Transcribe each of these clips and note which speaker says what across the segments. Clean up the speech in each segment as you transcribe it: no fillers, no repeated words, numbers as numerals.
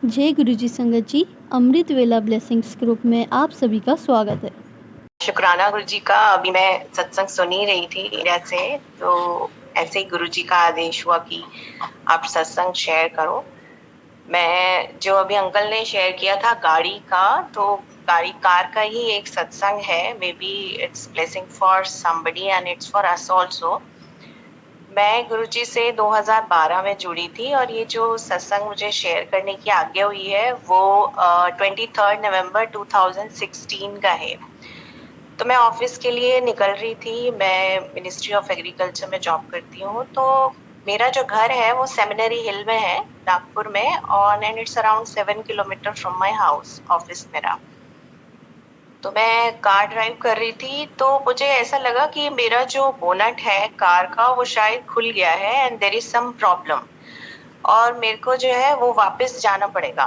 Speaker 1: जय गुरुजी संगत जी। अमृत वेला ब्लेसिंग्स ग्रुप में आप सभी का स्वागत है।
Speaker 2: शुक्राना गुरुजी का। अभी मैं सत्संग सुन ही रही थी इंडिया से, तो ऐसे ही गुरुजी का आदेश हुआ कि आप सत्संग शेयर करो। मैं जो अभी अंकल ने शेयर किया था गाड़ी का, तो कार का ही एक सत्संग है। May be it's blessing for somebody and it's for us also. मैं गुरुजी से 2012 में जुड़ी थी और ये जो सत्संग मुझे शेयर करने की आज्ञा हुई है वो 23 नवंबर 2016 का है। तो मैं ऑफिस के लिए निकल रही थी। मैं मिनिस्ट्री ऑफ एग्रीकल्चर में जॉब करती हूँ। तो मेरा जो घर है वो सेमिनरी हिल में है, नागपुर में, और and it's around 7 kilometre from my house, office मेरा। तो मैं कार ड्राइव कर रही थी, तो मुझे ऐसा लगा कि मेरा जो बोनट है कार का वो शायद खुल गया है and there is some problem, और मेरे को जो है वो वापस जाना पड़ेगा।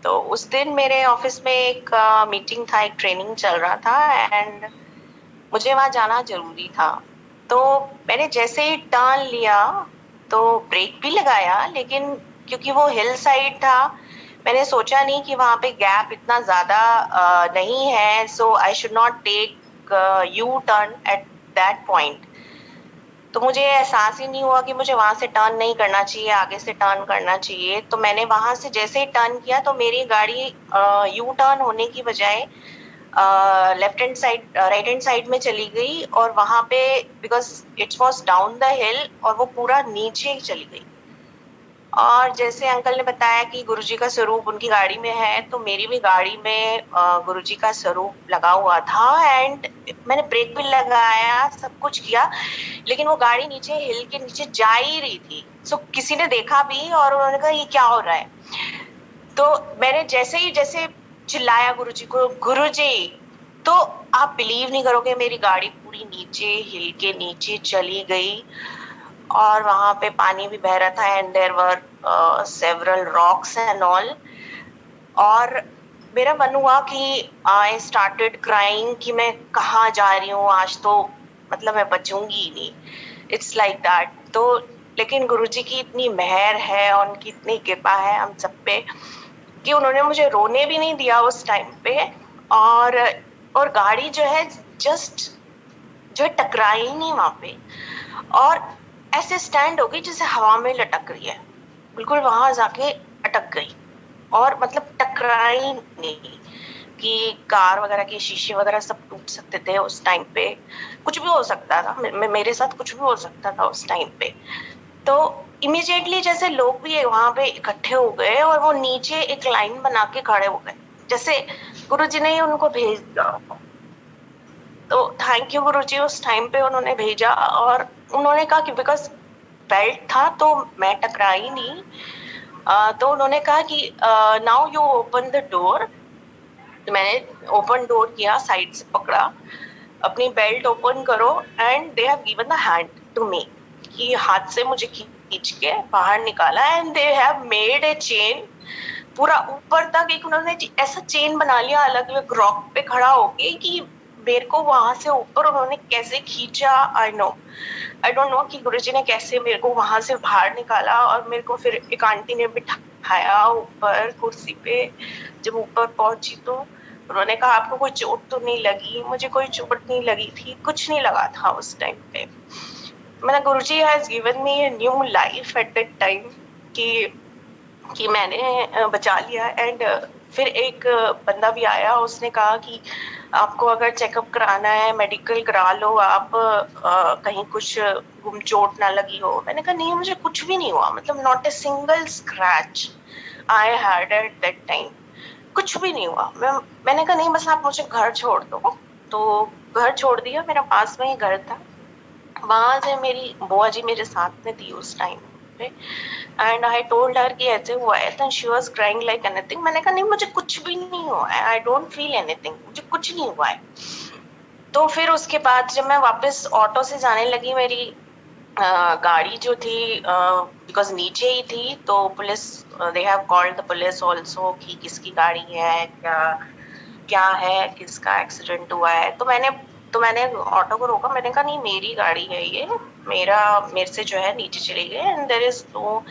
Speaker 2: तो उस दिन मेरे ऑफिस में एक मीटिंग था, एक ट्रेनिंग चल रहा था एंड मुझे वहां जाना जरूरी था। तो मैंने जैसे ही टर्न लिया तो ब्रेक भी लगाया, लेकिन क्योंकि वो हिल साइड था, मैंने सोचा नहीं कि वहां पे गैप इतना ज्यादा नहीं है, so I should not take U turn at that point. तो मुझे एहसास ही नहीं हुआ कि मुझे वहां से टर्न नहीं करना चाहिए, आगे से टर्न करना चाहिए। तो मैंने वहां से जैसे ही टर्न किया तो मेरी गाड़ी यू टर्न होने की बजाय left hand side, right hand side में चली गई, और वहां पे because it was down the हिल और वो पूरा नीचे ही चली गई। और जैसे अंकल ने बताया कि गुरुजी का स्वरूप उनकी गाड़ी में है, तो मेरी भी गाड़ी में गुरुजी का स्वरूप लगा हुआ था एंड मैंने ब्रेक भी लगाया, सब कुछ किया, लेकिन वो गाड़ी नीचे हिल के नीचे जा ही रही थी। सो किसी ने देखा भी और उन्होंने कहा ये क्या हो रहा है। तो मैंने जैसे चिल्लाया गुरुजी को, गुरुजी, तो आप बिलीव नहीं करोगे, मेरी गाड़ी पूरी नीचे हिल के नीचे चली गई और वहां पे पानी भी बह रहा था and there were several rocks and all. और मेरा मन हुआ कि आई स्टार्टेड क्राइंग कि मैं कहाँ जा रही हूँ आज, तो मतलब मैं बचूंगी ही नहीं, इट्स लाइक दैट। तो लेकिन गुरुजी की इतनी मेहर है और उनकी इतनी कृपा है हम सब पे कि उन्होंने मुझे रोने भी नहीं दिया उस टाइम पे। और और गाड़ी जो है जस्ट जो है टकराई नहीं वहां पे, और ऐसे स्टैंड हो गई जैसे हवा में लटक रही है, बिल्कुल वहां जाके अटक गई। और मतलब टकराई नहीं कि कार वगैरह के शीशे वगैरह सब टूट सकते थे उस टाइम पे, कुछ भी हो सकता था, मेरे साथ कुछ भी हो सकता था उस टाइम पे। तो इमिजिएटली जैसे लोग भी वहां पे इकट्ठे हो गए और वो नीचे एक लाइन बना के खड़े हो गए, जैसे गुरुजी ने उनको भेज दिया। तो थैंक यू गुरुजी, उस टाइम पे उन्होंने भेजा और उन्होंने कहा कि बिकॉज बेल्ट था तो मैं टकराई नहीं। तो उन्होंने कहा कि now you open the door. तो मैंने ओपन डोर किया, साइड से पकड़ा, अपनी बेल्ट ओपन करो, and they have given the hand to me, कि हाथ से मुझे खींच के बाहर निकाला and they have made a chain पूरा ऊपर तक। एक उन्होंने ऐसा चेन बना लिया अलग अलग रॉक पे खड़ा होके कि मेरे को वहां से ऊपर उन्होंने कैसे खींचा, आई डोंट नो कि गुरुजी ने कैसे मेरे को वहां से बाहर निकाला। और मेरे को फिर एक आंटी ने बिठाया ऊपर कुर्सी पे। जब ऊपर पहुंची तो उन्होंने कहा आपको कोई चोट तो नहीं लगी? मुझे कोई चोट नहीं लगी थी, कुछ नहीं लगा था उस टाइम पे। मतलब Guruji has given me a new life at that time कि मैंने बचा लिया। एंड फिर एक बंदा भी आया, उसने कहा कि आपको अगर चेकअप कराना है मेडिकल करा लो आप, कहीं कुछ गुम चोट ना लगी हो। मैंने कहा नहीं, मुझे कुछ भी नहीं हुआ, मतलब not a single scratch I had eight that time, कुछ भी नहीं हुआ। मैंने कहा नहीं, बस आप मुझे घर छोड़ दो। तो घर छोड़ दिया, मेरा पास में ही घर था। वहां से मेरी बुआ जी मेरे साथ में थी उस टाइम पे, एंड आई टोल्ड हर कि ऐसे हुआ है, तो she was crying like anything. मैंने कहा नहीं, मुझे कुछ भी नहीं हुआ है, आई डोंट फील एनीथिंग, मुझे कुछ नहीं हुआ है। तो फिर उसके बाद जब मैं वापस ऑटो से जाने लगी, मेरी गाड़ी जो थी बिकॉज नीचे ही थी, तो police, they have called the police also कि किसकी गाड़ी है, क्या क्या है, किसका एक्सीडेंट हुआ है। तो मैंने ऑटो को रोका, मैंने कहा नहीं, मेरी गाड़ी है ये, मेरे से जो है नीचे चली गई एंड देयर इज नो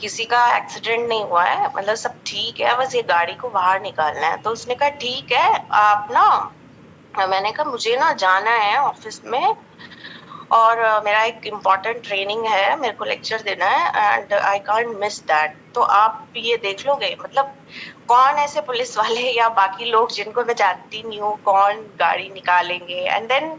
Speaker 2: किसी का एक्सीडेंट नहीं हुआ है, मतलब सब ठीक है, बस ये गाड़ी को बाहर निकालना है। तो उसने कहा ठीक है आप ना, मैंने कहा मुझे ना जाना है ऑफिस में और मेरा एक इम्पॉर्टेंट ट्रेनिंग है, मेरे को लेक्चर देना है and I can't miss that, तो आप ये देख लोगे। मतलब कौन ऐसे पुलिस वाले या बाकी लोग जिनको मैं जानती नहीं हूँ कौन गाड़ी निकालेंगे। एंड देन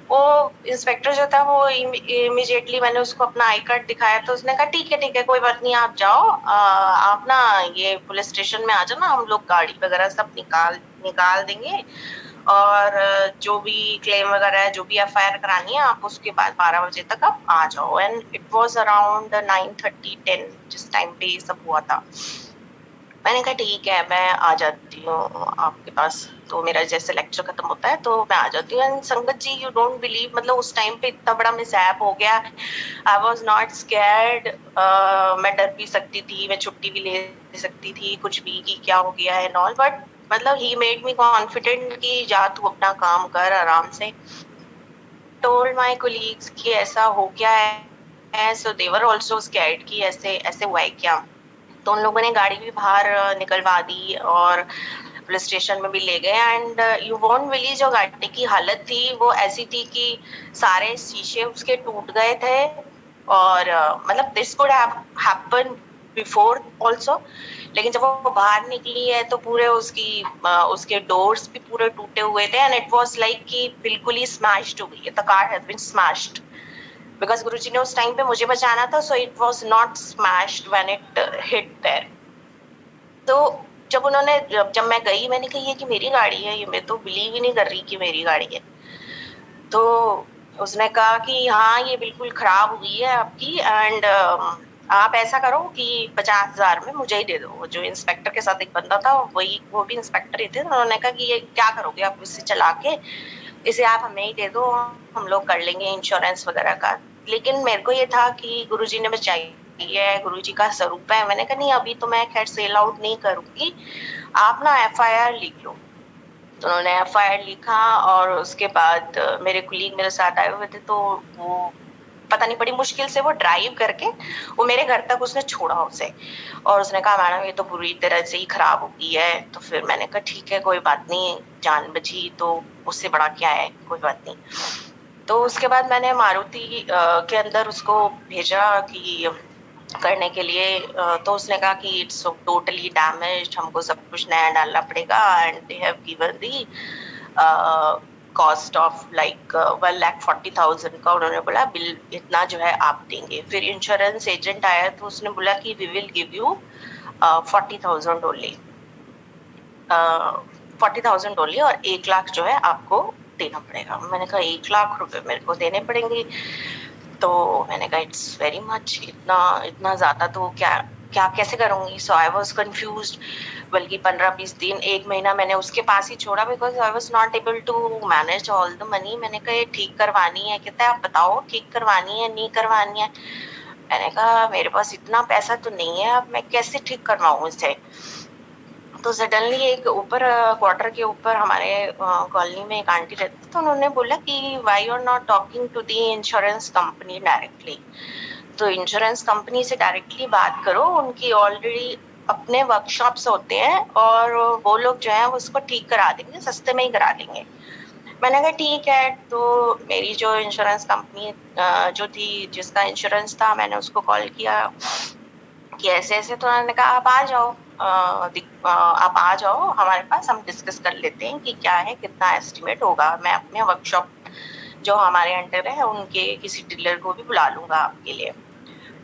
Speaker 2: वो इंस्पेक्टर जो था वो इमीडिएटली, मैंने उसको अपना आई कार्ड दिखाया तो उसने कहा ठीक है कोई बात नहीं, आप जाओ, आप ना ये पुलिस स्टेशन में आ जाओ ना, हम लोग गाड़ी वगैरह सब निकाल निकाल देंगे और जो भी क्लेम वगैरह है, जो भी एफआईआर करानी है, आप उसके बाद 12 बजे तक आप आ जाओ। एंड इट वाज अराउंड 9:30 10 जिस टाइम पे ये सब हुआ था। मैंने कहा ठीक है मैं आ जाती हूँ आपके पास, तो मेरा जैसे लेक्चर खत्म होता है तो मैं आ जाती हूँ। एंड संगत जी यू डोंट बिलीव, मतलब उस टाइम पे इतना बड़ा मिसहैप हो गया, आई वाज नॉट स्कैर्ड। मैं डर भी सकती थी, मैं छुट्टी भी ले सकती थी, कुछ भी कि क्या हो गया है एंड ऑल, बट मतलब ही मेड मी कॉन्फिडेंट कि जा तू अपना काम कर आराम से। टोल्ड माय कोलीग्स कि ऐसा हो क्या है, सो दे वर आल्सो स्कैर्ड कि ऐसे ऐसे हुआ है क्या। तो उन लोगों ने गाड़ी भी बाहर निकलवा दी और पुलिस स्टेशन में भी ले गए। एंड यू वोंट बिलीव जो गाड़ी की हालत थी वो ऐसी थी कि सारे शीशे उसके टूट गए थे और मतलब this could have happen before also, लेकिन जब वो बाहर निकली है तो पूरे उसके डोर्स भी पूरे टूटे हुए थे एंड इट वाज लाइक कि बिल्कुल ही स्मैश्ड हो गई है, the car has been smashed. Because Guruji ने उस टाइम पे मुझे बचाना था, so it was not smashed when it hit there. तो जब मैं गई, मैंने कहा ये कि मेरी गाड़ी है, ये मैं तो बिलीव ही नहीं कर रही कि मेरी गाड़ी है। तो उसने कहा कि हाँ ये बिल्कुल खराब हुई है आपकी एंड आप ऐसा करो कि 50,000 में मुझे ही दे दो। जो इंस्पेक्टर के साथ एक बंदा था वो भी इंस्पेक्टर ही थे, उन्होंने कहा कि ये क्या करोगे आप इससे चला के, इसे आप हमें ही दे दो, हम लोग कर लेंगे इंश्योरेंस वगैरह का। लेकिन मेरे को ये था कि गुरुजी ने बचाई है, गुरुजी का स्वरूप है। मैंने कहा नहीं अभी तो मैं खैर सेल आउट नहीं करूंगी, आप ना एफआईआर लिख लो। तो उन्होंने एफआईआर लिखा और उसके बाद मेरे कुलीग मेरे साथ आए हुए थे, तो वो पता नहीं बड़ी मुश्किल से वो ड्राइव करके वो मेरे घर तक उसने छोड़ा उसे, और उसने कहा मैडम ये तो बुरी तरह से ही खराब हो गई है। तो फिर मैंने कहा ठीक है कोई बात नहीं, जान बची तो उससे बड़ा क्या है, कोई बात नहीं। तो उसके बाद मैंने मारुति के अंदर उसको भेजा कि करने के लिए, तो उसने कहा कि इट्स टोटली डैमेज्ड, हमको सब कुछ नया डालना पड़ेगा and they have given the cost of like 1,40,000 का उन्होंने बोला बिल इतना जो है आप देंगे। फिर इंश्योरेंस एजेंट आया तो उसने बोला कि we will give you 40,000 only, 40,000 only, और 1 लाख जो है आपको देना पड़ेगा। मैंने कहा 1 लाख रुपए मेरे को देने पड़ेंगे। तो मैंने कहा इट्स वेरी मच, इतना इतना ज्यादा तो क्या क्या कैसे करूंगी। सो आई वॉज कंफ्यूज। बल्कि 15-20 दिन 1 महीना मैंने उसके पास ही छोड़ा because I was not able to manage all the money. मैंने कहा ये ठीक करवानी है, कहता है आप बताओ ठीक करवानी है नहीं करवानी है। मैंने कहा मेरे पास इतना पैसा तो नहीं है, अब मैं कैसे ठीक करवाऊं इसे। तो सडनली एक ऊपर क्वार्टर के ऊपर हमारे कॉलोनी में एक आंटी रहती, तो उन्होंने बोला कि why you are not talking to the insurance company directly. तो इंश्योरेंस कंपनी से डायरेक्टली बात करो, उनकी ऑलरेडी अपने वर्कशॉप्स होते हैं और वो लोग जो है उसको ठीक करा देंगे, सस्ते में ही करा देंगे। मैंने कहा ठीक है। तो मेरी जो इंश्योरेंस कंपनी जो थी जिसका इंश्योरेंस था, मैंने उसको कॉल किया कि ऐसे ऐसे, तो उन्होंने कहा आप आ जाओ, आप आ जाओ हमारे पास, हम डिस्कस कर लेते हैं कि क्या है कितना एस्टिमेट होगा। मैं अपने वर्कशॉप जो हमारे अंडर है उनके किसी डीलर को भी बुला लूंगा आपके लिए।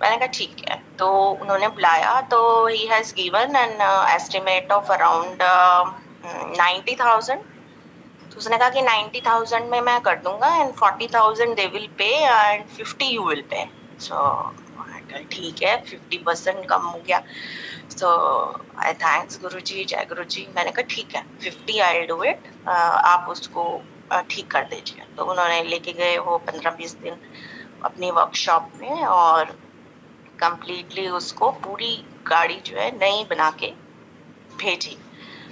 Speaker 2: मैंने कहा ठीक है। तो उन्होंने बुलाया तो he has given an estimate of around 90,000। तो उसने कहा कि 90,000 में मैं कर दूंगा and 40,000 they will pay and 50 you will pay. So ठीक है, 50% कम हो गया। सो आई थैंक्स गुरुजी, जय गुरुजी। मैंने कहा ठीक है 50 आई विल डू इट, आप उसको ठीक कर दीजिए। तो उन्होंने लेके गए वो 15-20 दिन अपनी वर्कशॉप में और कंप्लीटली उसको पूरी गाड़ी जो है नई बना के भेजी,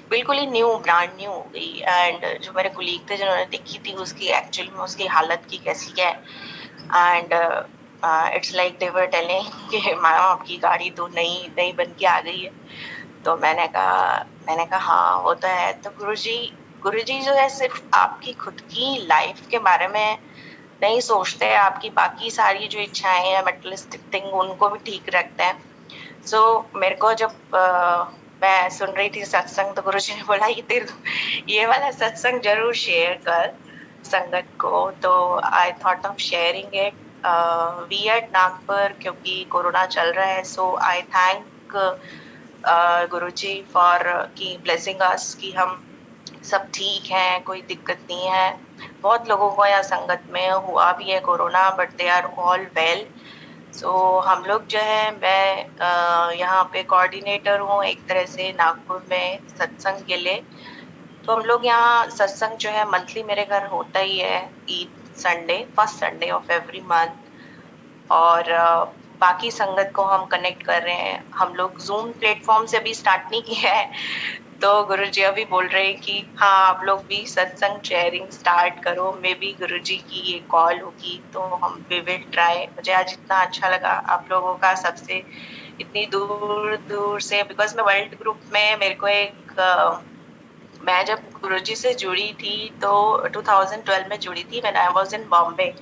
Speaker 2: बिल्कुल ही न्यू ब्रांड न्यू हो गई। एंड जो मेरे कुलीग थे जिन्होंने देखी थी उसकी एक्चुअल में उसकी हालत की कैसी है, and it's like they were telling कि मैम आपकी गाड़ी तो नई नई बन के आ गई है। तो मैंने कहा हाँ वो तो है। तो गुरुजी जो है सिर्फ आपकी खुद की लाइफ के बारे में नहीं सोचते हैं, आपकी बाकी सारी जो इच्छाएं हैं मेटलिस्टिक थिंग उनको भी ठीक रखते हैं। सो मेरे को जब मैं सुन रही थी सत्संग तो गुरुजी ने बोला ये वाला सत्संग जरूर शेयर कर संगत को। तो I thought of sharing it. We at Nagpur क्योंकि कोरोना चल रहा है, so I thank Guruji for की ब्लेसिंग अस कि हम सब ठीक हैं, कोई दिक्कत नहीं है। बहुत लोगों को यहाँ संगत में हुआ भी है corona, but they are all well. So हम लोग जो है मैं यहाँ पे कोऑर्डिनेटर हूँ एक तरह से नागपुर में सत्संग के लिए। तो हम लोग यहाँ सत्संग जो है मंथली मेरे घर होता ही है, Eid Sunday, first Sunday off every month. और बाकी संगत को हम कनेक्ट कर रहे हैं। हम लोग जूम प्लेटफॉर्म से भी स्टार्ट नहीं किया है। तो गुरुजी अभी बोल रहे हैं कि हाँ आप लोग भी सत्संग शेयरिंग स्टार्ट करो। मे बी गुरुजी की ये कॉल होगी तो हम वी विल ट्राई। मुझे आज इतना अच्छा लगा आप लोगों का, सबसे इतनी दूर दूर से, बिकॉज मैं वर्ल्ड ग्रुप में मेरे को मैं जब गुरुजी से जुड़ी थी तो 2012 में जुड़ी थी when I was in Bombay.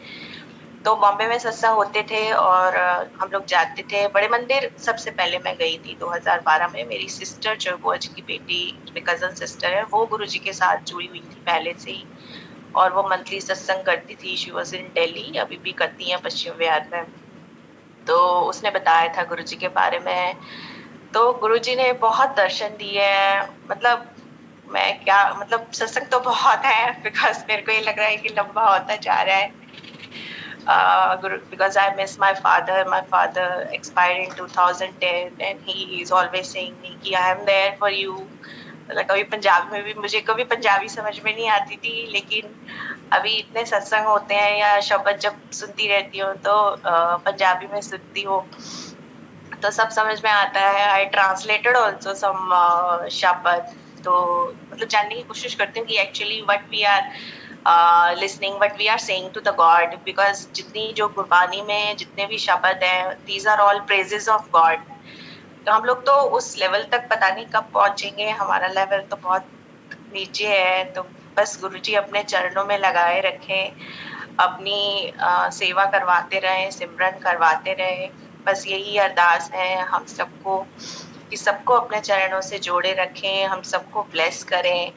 Speaker 2: तो बॉम्बे में सत्संग होते थे और हम लोग जाते थे बड़े मंदिर। सबसे पहले मैं गई थी 2012 में, मेरी सिस्टर जो बुआ जी की बेटी, मेरी कजन सिस्टर है, वो गुरुजी के साथ जुड़ी हुई थी पहले से ही। और वो मंथली सत्संग करती थी। शी वाज इन दिल्ली, अभी भी करती हैं पश्चिम बिहार में। तो उसने बताया था गुरुजी के बारे में। तो गुरुजी ने बहुत दर्शन दिए हैं। मतलब मैं क्या, मतलब सत्संग तो बहुत है, बिकॉज मेरे को ये लग रहा है कि लंबा होता जा रहा है। Because I miss my father. My father expired in 2010 and he is always saying me कि I am there for you. मतलब कभी पंजाबी में भी, मुझे कभी पंजाबी समझ में नहीं आती थी, लेकिन अभी इतने सत्संग होते हैं या शब्द जब सुनती रहती हूँ तो पंजाबी में सुनती हूँ तो सब समझ में आता है। आई ट्रांसलेटेड ऑल्सो सम शब्द। तो मतलब जानने की कोशिश करती हूँ कि actually what we are listening, what we are saying to the God, because जितनी जो गुरबानी में जितने भी शब्द हैं, these are all praises of God। तो हम लोग तो उस लेवल तक पता नहीं कब पहुंचेंगे, हमारा लेवल तो बहुत नीचे है। तो बस गुरुजी अपने चरणों में लगाए रखें, अपनी सेवा करवाते रहें, सिमरन करवाते रहें। बस यही अरदास है हम सबको कि सबको अपने चरणों से जोड़े रखें, हम सबको ब्लेस करें।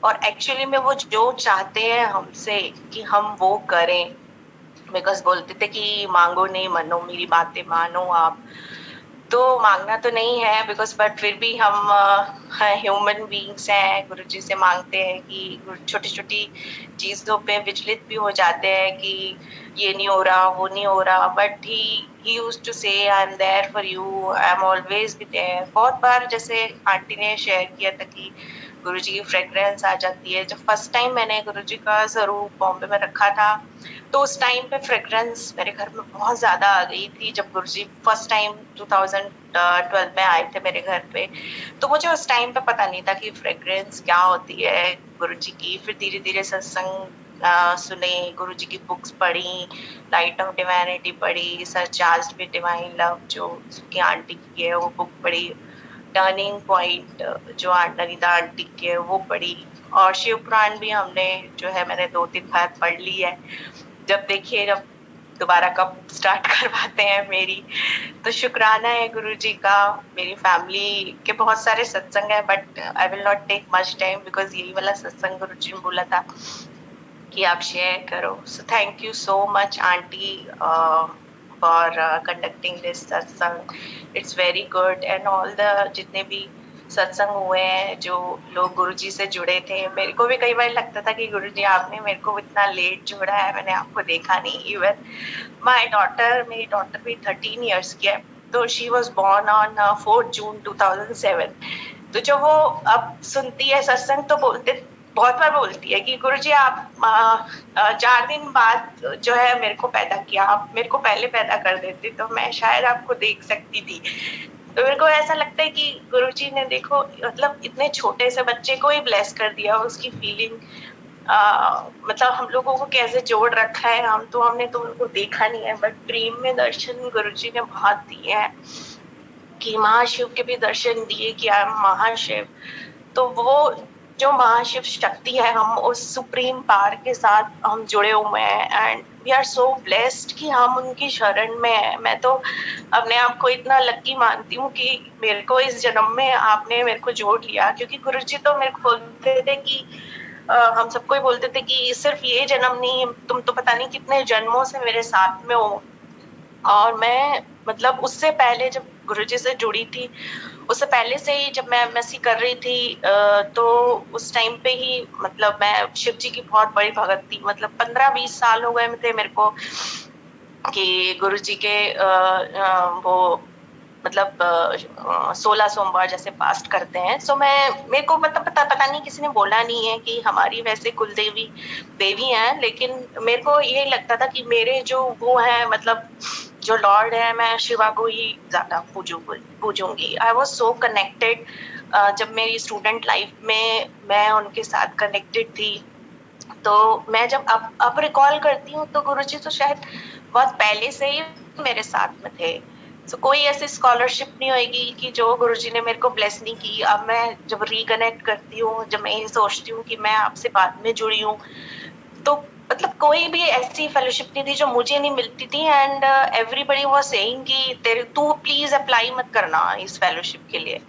Speaker 2: और एक्चुअली में वो जो चाहते हैं हमसे कि हम वो करें, बिकॉज बोलते थे कि मांगो नहीं मनो, मेरी बातें मानो आप। तो मांगना तो नहीं है बिकॉज, बट फिर भी हम ह्यूमन बीइंग्स हैं, गुरुजी से मांगते हैं कि छोटी छोटी चीजों पे विचलित भी हो जाते हैं कि ये नहीं हो रहा, वो नहीं हो रहा, but he used to say I am there for you, I am always be there. बहुत बार जैसे आंटी ने शेयर किया था कि गुरुजी की फ्रेग्रेंस आ जाती है। जब फर्स्ट टाइम मैंने गुरुजी का स्वरूप बॉम्बे में रखा था तो उस टाइम पे फ्रेग्रेंस मेरे घर में बहुत ज्यादा आ गई थी। जब गुरुजी फर्स्ट टाइम 2012 में आए थे मेरे घर पे, तो मुझे उस टाइम पे पता नहीं था कि फ्रेग्रेंस क्या होती है गुरुजी की। फिर धीरे धीरे सत्संग सुने, गुरुजी की बुक्स पढ़ी, लाइट ऑफ डिवाइनिटी पढ़ी, sir Charles with divine love जो उसकी आंटी की है वो बुक पढ़ी, टर्निंग पॉइंट जो ननिदा आंटी की है वो पढ़ी, और शिव पुराण भी हमने जो है मैंने 2-3 बार पढ़ ली है। जब देखिए जब दोबारा कब स्टार्ट करवाते हैं मेरी। तो शुक्राना है गुरुजी का। मेरी फैमिली के बहुत सारे सत्संग है, but I will not take much time because यही वाला सत्संग गुरुजी ने बोला था कि आप शेयर करो। So thank you so much aunty for conducting this satsang. It's very good. And all the जितने भी सत्संग हुए हैं जो लोग गुरुजी से जुड़े थे, मेरे को भी कई बार लगता था कि गुरुजी आपने मेरे को इतना लेट जोड़ा है, मैंने आपको देखा नहीं। इवन माय डॉटर, मेरी डॉटर भी 13 इयर्स की है, तो शी वाज बोर्न ऑन 4 जून 2007। तो जब वो अब सुनती है सत्संग तो बहुत बार बोलती है कि गुरुजी आप 4 दिन बाद जो है मेरे को पैदा किया, आप मेरे को पहले पैदा कर देते तो मैं शायद आपको देख सकती थी। तो मेरे को ऐसा लगता है कि गुरुजी ने देखो मतलब इतने छोटे से बच्चे को ही ब्लेस कर दिया, उसकी फीलिंग मतलब हम लोगों को कैसे जोड़ रखा है, हमने तो उनको देखा नहीं है, बट प्रेम में दर्शन गुरुजी ने बहुत दिए हैं कि महाशिव के भी दर्शन दिए कि आई एम महाशिव। तो वो जो महाशिव शक्ति है, हम उस सुप्रीम पावर के साथ हम जुड़े हुए हैं and we are so blessed कि हम उनकी शरण में हैं। मैं तो अपने आप को इतना लकी मानती हूँ कि मेरे को इस जन्म में आपने मेरे को जोड़ लिया, क्योंकि गुरुजी तो मेरे को बोलते थे कि हम सबको ही बोलते थे कि सिर्फ ये जन्म नहीं, तुम तो पता नहीं कितने जन्मों से मेरे साथ में हो। और मैं मतलब उससे पहले जब गुरुजी से जुड़ी थी, उससे पहले से ही जब मैं एमएससी कर रही थी, तो उस टाइम पे ही मतलब मैं शिव जी की बहुत बड़ी भगत थी। मतलब 15-20 साल हो गए थे मेरे को कि गुरुजी के वो मतलब 16 सोमवार जैसे फास्ट करते हैं। सो मेरे को मतलब पता नहीं, किसी ने बोला नहीं है कि हमारी वैसे कुल देवी देवी हैं, लेकिन मेरे को ये लगता था कि मेरे जो वो है मतलब जो लॉर्ड है, मैं शिवा को ही ज्यादा पूजूंगी। I was so connected. जब मेरी स्टूडेंट लाइफ में मैं उनके साथ कनेक्टेड थी, तो मैं जब अब रिकॉल करती हूँ तो गुरुजी तो शायद बहुत पहले से ही मेरे साथ में थे। तो कोई ऐसी स्कॉलरशिप नहीं होगी कि जो गुरुजी ने मेरे को ब्लेस नहीं की। अब मैं जब रिकनेक्ट करती हूँ, जब मैं ये सोचती हूँ कि मैं आपसे बाद में जुड़ी हूँ, तो मतलब कोई भी ऐसी फेलोशिप नहीं थी जो मुझे नहीं मिलती थी। एंड एवरीबडी वाज सेइंग कि तेरे तू प्लीज अप्लाई मत करना इस फेलोशिप के लिए,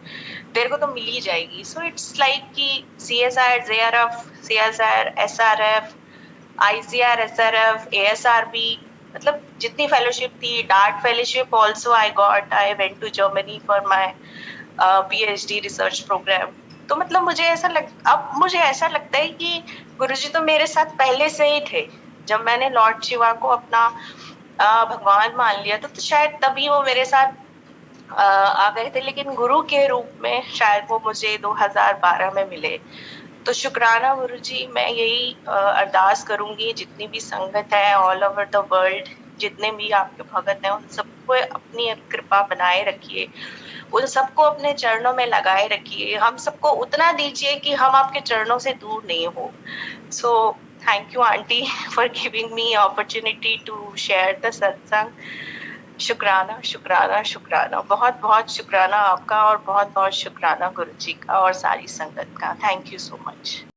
Speaker 2: तेरे को तो मिल ही जाएगी। सो इट्स लाइक कि CSR, JRF, CSR, SRF, ICR, SRF, ASRB, मतलब जितनी फेलोशिप थी, डार्ट fellowship also I got. I went to Germany for my PhD research programme. तो मतलब अब मुझे ऐसा लगता है कि गुरुजी तो मेरे साथ पहले से ही थे। जब मैंने लॉर्ड शिवा को अपना भगवान मान लिया तो शायद तभी वो मेरे साथ आ गए थे, लेकिन गुरु के रूप में शायद वो मुझे 2012 में मिले। तो शुक्राना गुरुजी, मैं यही अरदास करूंगी जितनी भी संगत है ऑल ओवर द वर्ल्ड, जितने भी आपके भगत हैं, उन सबको अपनी कृपा बनाए रखिए, उन सबको अपने चरणों में लगाए रखिए। हम सबको उतना दीजिए कि हम आपके चरणों से दूर नहीं हो। So thank you aunty for giving me opportunity to share the satsang. शुक्राना शुक्राना शुक्राना, बहुत बहुत शुक्राना आपका, और बहुत बहुत शुक्राना गुरुजी का और सारी संगत का। Thank you so much.